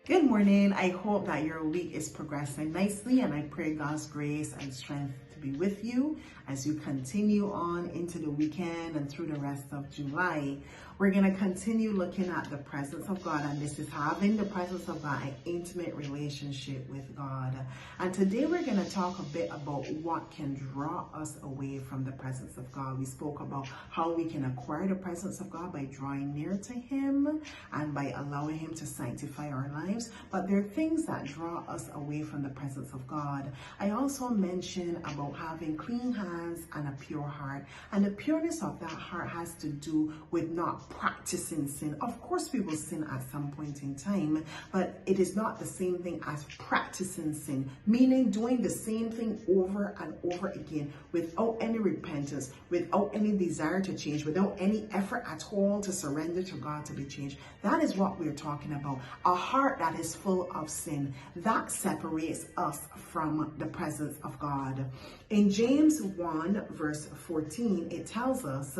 Good morning. I hope that your week is progressing nicely, and I pray God's grace and strength to be with you as you continue on into the weekend and through the rest of July. We're going to continue looking at the presence of God, and this is having the presence of God, an intimate relationship with God. And today we're going to talk a bit about what can draw us away from the presence of God. We spoke about how we can acquire the presence of God by drawing near to Him and by allowing Him to sanctify our lives. But there are things that draw us away from the presence of God. I also mentioned about having clean hands and a pure heart. And the pureness of that heart has to do with not practicing sin. Of course, we will sin at some point in time, but it is not the same thing as practicing sin, meaning doing the same thing over and over again without any repentance, without any desire to change, without any effort at all to surrender to God to be changed. That is what we're talking about. A heart that is full of sin, that separates us from the presence of God. In James 1 verse 14, it tells us,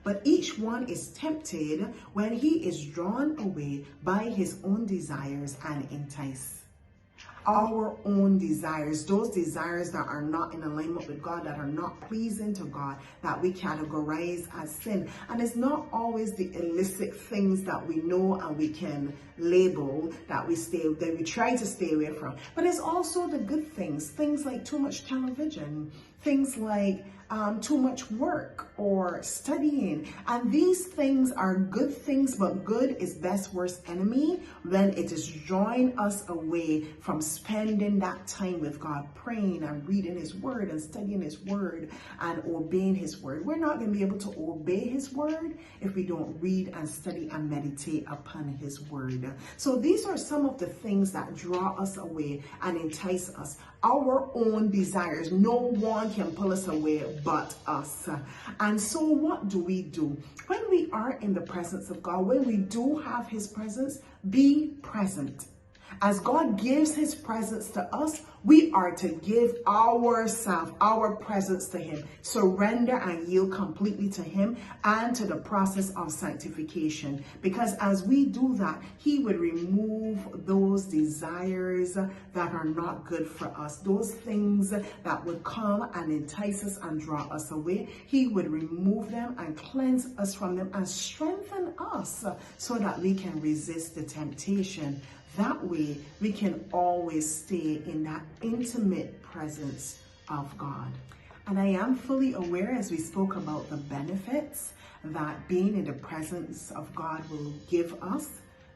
"But each one is tempted when he is drawn away by his own desires and enticed." Our own desires, those desires that are not in alignment with God, that are not pleasing to God, that we categorize as sin. And it's not always the illicit things that we know and we can label that we try to stay away from. But it's also the good things like too much television, things like too much work or studying. And these things are good things, but good is best worst enemy when it is drawing us away from spending that time with God, praying and reading His Word and studying His Word and obeying His Word. We're not going to be able to obey His Word if we don't read and study and meditate upon His Word. So these are some of the things that draw us away and entice us. Our own desires. No one can pull us away but us. And so what do? When we are in the presence of God, when we do have His presence, be present. As God gives His presence to us, we are to give ourselves, our presence to Him. Surrender and yield completely to Him and to the process of sanctification. Because as we do that, He would remove those desires that are not good for us. Those things that would come and entice us and draw us away. He would remove them and cleanse us from them and strengthen us so that we can resist the temptation. That way, we can always stay in that intimate presence of God. And I am fully aware, as we spoke about the benefits that being in the presence of God will give us.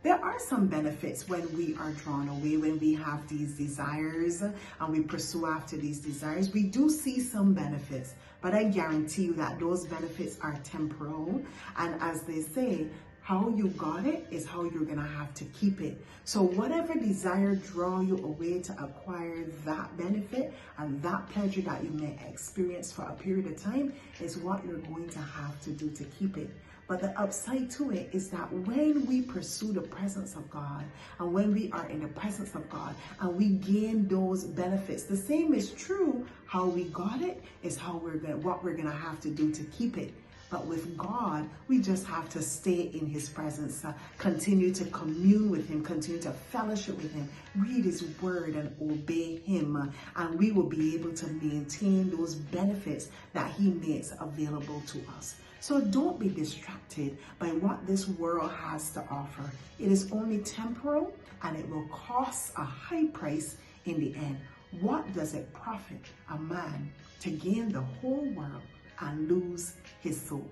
There are some benefits when we are drawn away, when we have these desires and we pursue after these desires. We do see some benefits, but I guarantee you that those benefits are temporal. And as they say, how you got it is how you're going to have to keep it. So whatever desire draw you away to acquire that benefit and that pleasure that you may experience for a period of time is what you're going to have to do to keep it. But the upside to it is that when we pursue the presence of God and when we are in the presence of God and we gain those benefits, the same is true. How we got it is what we're going to have to do to keep it. But with God, we just have to stay in His presence, continue to commune with Him, continue to fellowship with Him, read His Word and obey Him. And we will be able to maintain those benefits that He makes available to us. So don't be distracted by what this world has to offer. It is only temporal and it will cost a high price in the end. What does it profit a man to gain the whole world and lose his soul?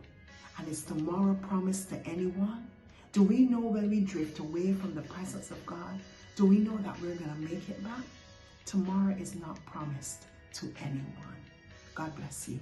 And is tomorrow promised to anyone? Do we know when we drift away from the presence of God? Do we know that we're going to make it back? Tomorrow is not promised to anyone. God bless you.